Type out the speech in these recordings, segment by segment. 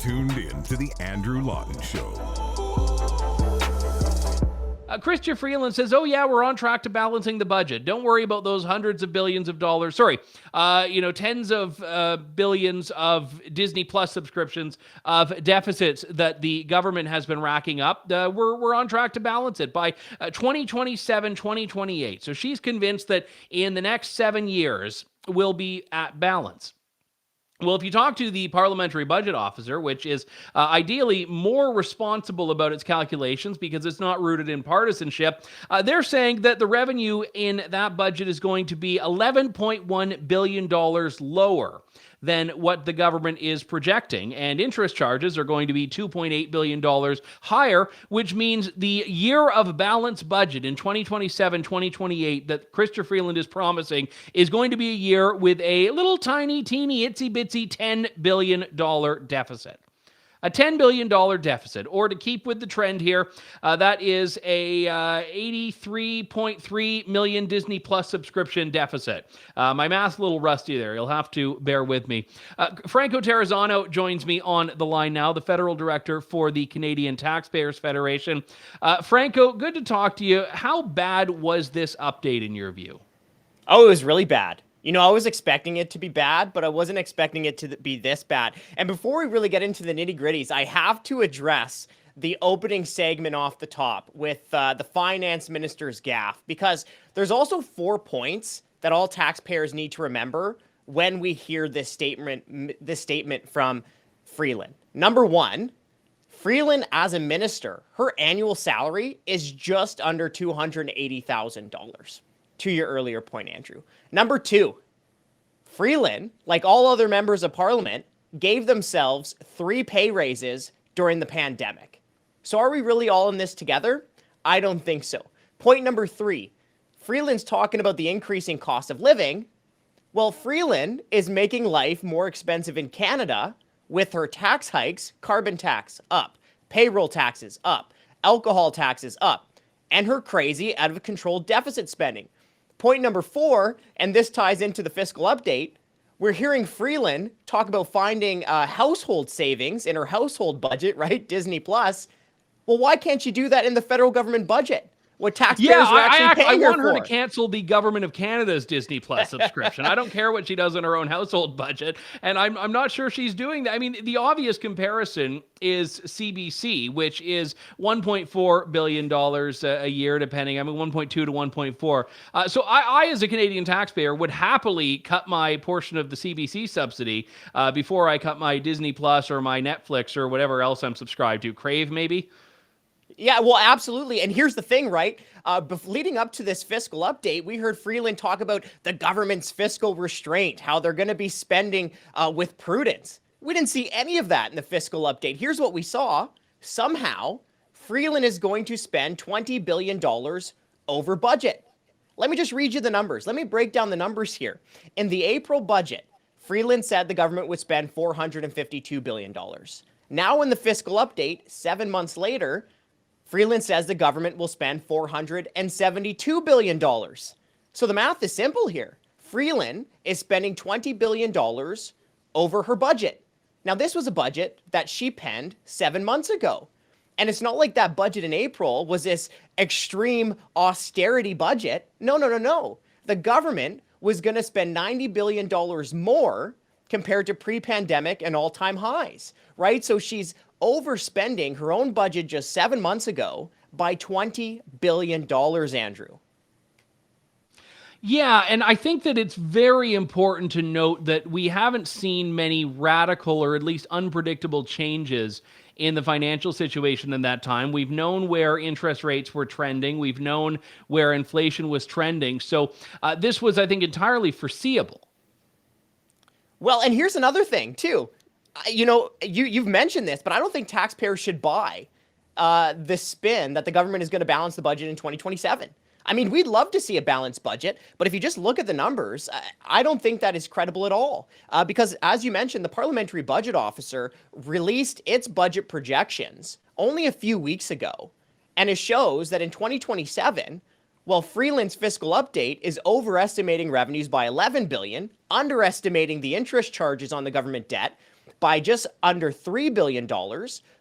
tuned in to the Andrew Lawton Show. Chrystia Freeland says, oh yeah, we're on track to balancing the budget. Don't worry about those hundreds of billions of dollars. Tens of billions of Disney Plus subscriptions of deficits that the government has been racking up. We're on track to balance it by 2027, 2028. So she's convinced that in the next 7 years, we'll be at balance. Well, if you talk to the parliamentary budget officer, which is ideally more responsible about its calculations because it's not rooted in partisanship, they're saying that the revenue in that budget is going to be $11.1 billion lower than what the government is projecting, and interest charges are going to be $2.8 billion higher, which means the year of balanced budget in 2027-2028 that Chrystia Freeland is promising is going to be a year with a little tiny, teeny, itsy-bitsy $10 billion deficit. A $10 billion deficit, or to keep with the trend here, that is a 83.3 million Disney Plus subscription deficit. My math's a little rusty there. You'll have to bear with me. Franco Terrazzano joins me on the line now, the federal director for the Canadian Taxpayers Federation. Franco, good to talk to you. How bad was this update in your view? Oh, it was really bad. You know, I was expecting it to be bad, but I wasn't expecting it to be this bad. And before we really get into the nitty-gritties, I have to address the opening segment off the top with the finance minister's gaffe, because there's also 4 points that all taxpayers need to remember when we hear this statement from Freeland. Number one, Freeland as a minister, her annual salary is just under $280,000. To your earlier point, Andrew. Number two, Freeland, like all other members of parliament, gave themselves 3 pay raises during the pandemic. So are we really all in this together? I don't think so. Point number 3, Freeland's talking about the increasing cost of living. Well, Freeland is making life more expensive in Canada with her tax hikes, carbon tax up, payroll taxes up, alcohol taxes up, and her crazy out of control deficit spending. Point number 4, and this ties into the fiscal update, we're hearing Freeland talk about finding household savings in her household budget, right? Disney Plus. Well, why can't you do that in the federal government budget? What taxpayers are actually paying her for? I want her to cancel the Government of Canada's Disney Plus subscription. I don't care what she does in her own household budget, and I'm not sure she's doing that. I mean, the obvious comparison is CBC, which is $1.4 billion a year, depending. 1.2 to 1.4. So I, as a Canadian taxpayer, would happily cut my portion of the CBC subsidy before I cut my Disney Plus or my Netflix or whatever else I'm subscribed to. Crave, maybe? Yeah, well, absolutely. And here's the thing, right? Leading up to this fiscal update, we heard Freeland talk about the government's fiscal restraint, how they're going to be spending with prudence. We didn't see any of that in the fiscal update. Here's what we saw. Somehow, Freeland is going to spend $20 billion over budget. Let me just read you the numbers. Let me break down the numbers here. In the April budget, Freeland said the government would spend $452 billion. Now in the fiscal update, 7 months later, Freeland says the government will spend $472 billion. So the math is simple here. Freeland is spending $20 billion over her budget. Now, this was a budget that she penned 7 months ago. And it's not like that budget in April was this extreme austerity budget. No. The government was going to spend $90 billion more compared to pre-pandemic and all-time highs, right? So she's overspending her own budget just 7 months ago by $20 billion, Andrew. Yeah, and I think that it's very important to note that we haven't seen many radical or at least unpredictable changes in the financial situation in that time. We've known where interest rates were trending. We've known where inflation was trending. So this was, I think, entirely foreseeable. Well, and here's another thing, too. You know, you've mentioned this, but I don't think taxpayers should buy the spin that the government is going to balance the budget in 2027. I mean, we'd love to see a balanced budget, but if you just look at the numbers, I don't think that is credible at all. Because as you mentioned, the Parliamentary Budget Officer released its budget projections only a few weeks ago. And it shows that in 2027, while Freeland's fiscal update is overestimating revenues by $11 billion, underestimating the interest charges on the government debt, by just under $3 billion.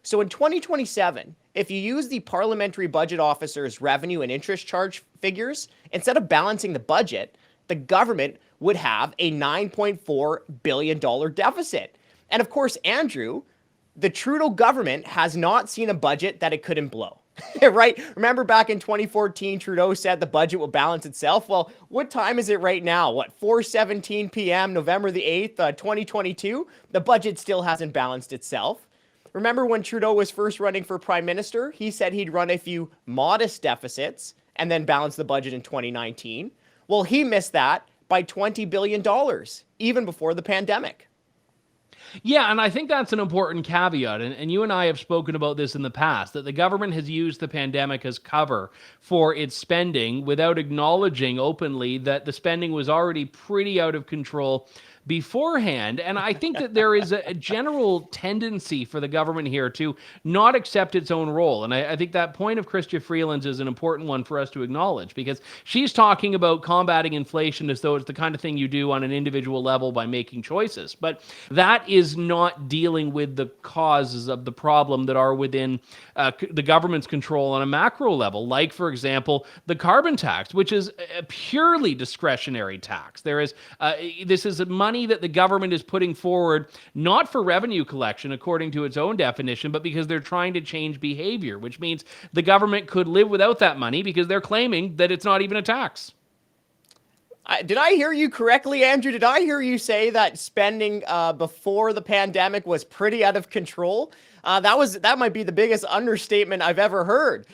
So in 2027, if you use the Parliamentary Budget Officer's revenue and interest charge figures, instead of balancing the budget, the government would have a $9.4 billion deficit. And of course, Andrew, the Trudeau government has not seen a budget that it couldn't blow. Right? Remember back in 2014, Trudeau said the budget will balance itself. Well, what time is it right now? What, 4:17 p.m., November the 8th, 2022? The budget still hasn't balanced itself. Remember when Trudeau was first running for prime minister? He said he'd run a few modest deficits and then balance the budget in 2019. Well, he missed that by $20 billion, even before the pandemic. Yeah, and I think that's an important caveat, and you and I have spoken about this in the past, that the government has used the pandemic as cover for its spending without acknowledging openly that the spending was already pretty out of control beforehand. And I think that there is a general tendency for the government here to not accept its own role. And I think that point of Chrystia Freeland's is an important one for us to acknowledge, because she's talking about combating inflation as though it's the kind of thing you do on an individual level by making choices. But that is not dealing with the causes of the problem that are within the government's control on a macro level, like, for example, the carbon tax, which is a purely discretionary tax. This is money that the government is putting forward not for revenue collection according to its own definition, but because they're trying to change behavior, which means the government could live without that money because they're claiming that it's not even a tax. Did I hear you correctly, Andrew? Did I hear you say that spending before the pandemic was pretty out of control? That might be the biggest understatement I've ever heard.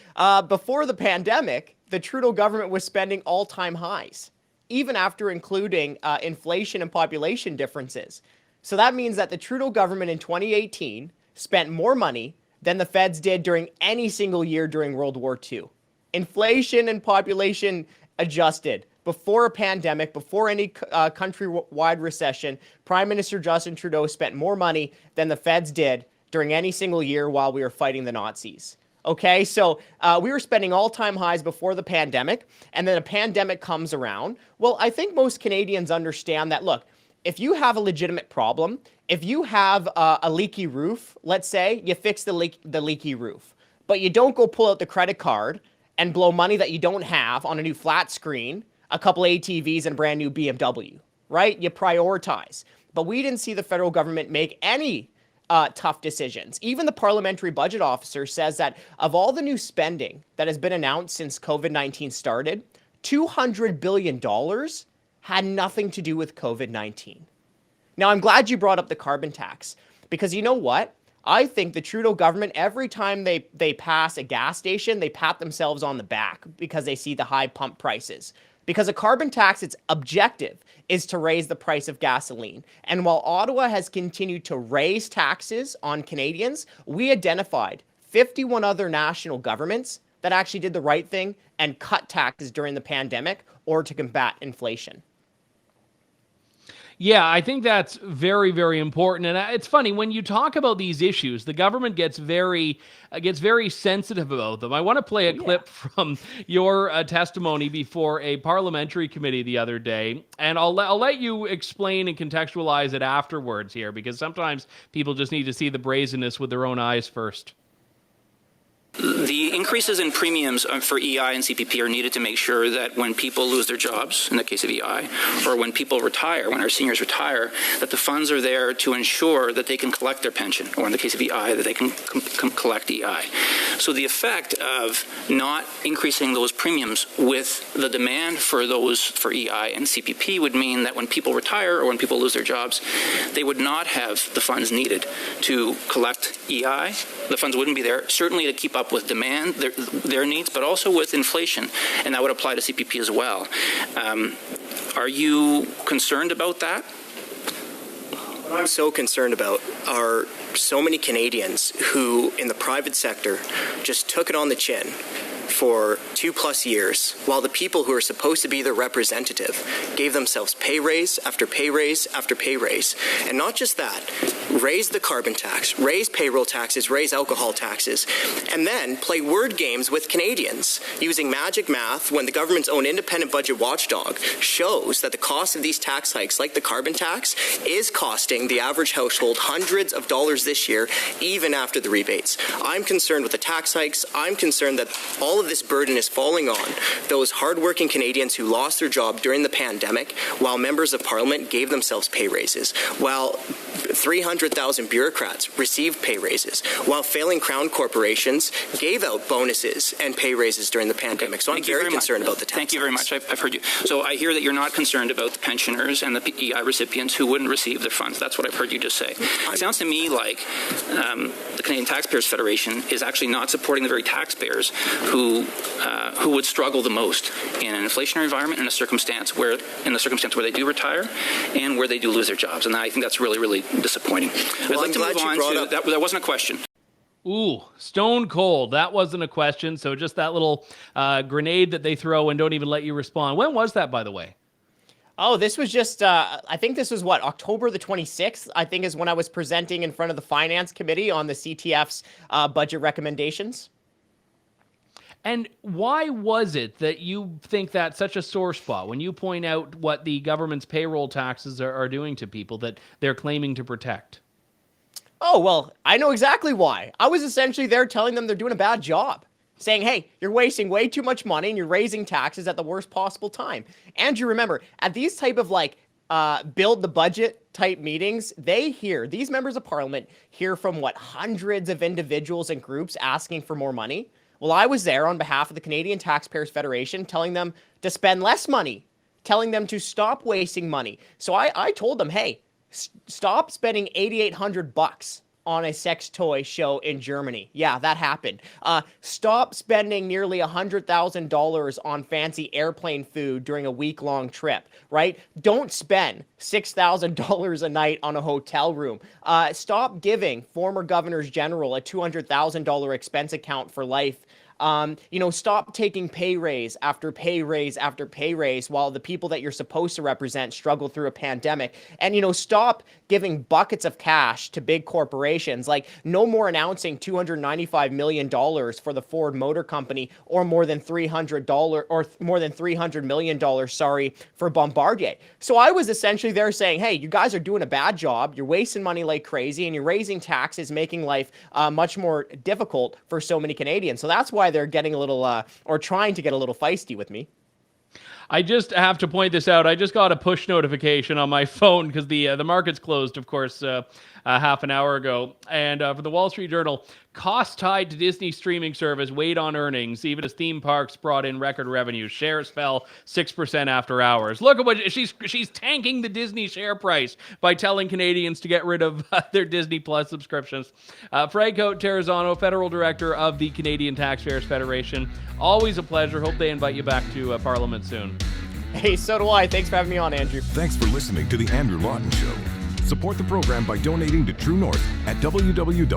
Before the pandemic, the Trudeau government was spending all-time highs, even after including inflation and population differences. So that means that the Trudeau government in 2018 spent more money than the feds did during any single year during World War II. Inflation and population adjusted. Before a pandemic, before any countrywide recession, Prime Minister Justin Trudeau spent more money than the feds did during any single year while we were fighting the Nazis. Okay, so we were spending all-time highs before the pandemic, and then a pandemic comes around. Well, I think most Canadians understand that, look, if you have a legitimate problem, if you have a leaky roof, let's say, you fix the leaky roof, but you don't go pull out the credit card and blow money that you don't have on a new flat screen, a couple ATVs, and a brand new BMW, right? You prioritize. But we didn't see the federal government make any tough decisions. Even the Parliamentary Budget Officer says that of all the new spending that has been announced since COVID-19 started, $200 billion had nothing to do with COVID-19. Now, I'm glad you brought up the carbon tax, because you know what? I think the Trudeau government, every time they pass a gas station, they pat themselves on the back because they see the high pump prices. Because a carbon tax, its objective is to raise the price of gasoline. And while Ottawa has continued to raise taxes on Canadians, we identified 51 other national governments that actually did the right thing and cut taxes during the pandemic or to combat inflation. Yeah, I think that's very, very important. And it's funny, when you talk about these issues, the government gets very sensitive about them. I want to play a clip from your testimony before a parliamentary committee the other day, and I'll let you explain and contextualize it afterwards here, because sometimes people just need to see the brazenness with their own eyes first. The increases in premiums for EI and CPP are needed to make sure that when people lose their jobs, in the case of EI, or when people retire, when our seniors retire, that the funds are there to ensure that they can collect their pension, or in the case of EI, that they can collect EI. So the effect of not increasing those premiums with the demand for those for EI and CPP would mean that when people retire or when people lose their jobs, they would not have the funds needed to collect EI. The funds wouldn't be there, certainly to keep up with demand, their needs, but also with inflation, and that would apply to CPP as well. Are you concerned about that? What I'm so concerned about are so many Canadians who, in the private sector, just took it on the chin, for 2+ years, while the people who are supposed to be their representative gave themselves pay raise after pay raise after pay raise. And not just that, raise the carbon tax, raise payroll taxes, raise alcohol taxes, and then play word games with Canadians using magic math when the government's own independent budget watchdog shows that the cost of these tax hikes, like the carbon tax, is costing the average household hundreds of dollars this year, even after the rebates. I'm concerned with the tax hikes. I'm concerned that all of this burden is falling on those hardworking Canadians who lost their job during the pandemic, while members of Parliament gave themselves pay raises, while 300,000 bureaucrats received pay raises, while failing crown corporations gave out bonuses and pay raises during the pandemic. So I'm very concerned about the tax. Thank you very much. I've heard you. So I hear that you're not concerned about the pensioners and the EI recipients who wouldn't receive their funds. That's what I've heard you just say. It sounds to me like the Canadian Taxpayers Federation is actually not supporting the very taxpayers who would struggle the most in an inflationary environment, in the circumstance where they do retire and where they do lose their jobs. And I think that's really, really disappointing. I'd like to move on to that. That wasn't a question. Ooh, stone cold. That wasn't a question. So just that little grenade that they throw and don't even let you respond. When was that, by the way? Oh, this was just, I think this was October the 26th, I think is when I was presenting in front of the Finance Committee on the CTF's budget recommendations. And why was it that you think that's such a sore spot when you point out what the government's payroll taxes are doing to people that they're claiming to protect? Oh, well, I know exactly why. I was essentially there telling them they're doing a bad job. Saying, hey, you're wasting way too much money and you're raising taxes at the worst possible time. Andrew, remember, at these type of build the budget type meetings, these members of Parliament hear from hundreds of individuals and groups asking for more money. Well, I was there on behalf of the Canadian Taxpayers Federation telling them to spend less money, telling them to stop wasting money. So I told them, hey, stop spending $8,800 on a sex toy show in Germany. Yeah, that happened. Stop spending nearly $100,000 on fancy airplane food during a week-long trip, right? Don't spend $6,000 a night on a hotel room. Stop giving former governors general a $200,000 expense account for life. Stop taking pay raise after pay raise after pay raise while the people that you're supposed to represent struggle through a pandemic. And, stop giving buckets of cash to big corporations. Like, no more announcing $295 million for the Ford Motor Company or more than $300 million, for Bombardier. So I was essentially there saying, hey, you guys are doing a bad job. You're wasting money like crazy and you're raising taxes, making life much more difficult for so many Canadians. So that's why they're getting a little, or trying to get a little feisty with me. I just have to point this out. I just got a push notification on my phone because the markets closed, of course, half an hour ago. And for the Wall Street Journal, costs tied to Disney streaming service weighed on earnings, even as theme parks brought in record revenue. Shares fell 6% after hours. Look at what she's tanking the Disney share price by telling Canadians to get rid of their Disney Plus subscriptions. Franco Terrazzano, Federal Director of the Canadian Taxpayers Federation. Always a pleasure. Hope they invite you back to Parliament soon. Hey, so do I. Thanks for having me on, Andrew. Thanks for listening to The Andrew Lawton Show. Support the program by donating to True North at www.tnc.news.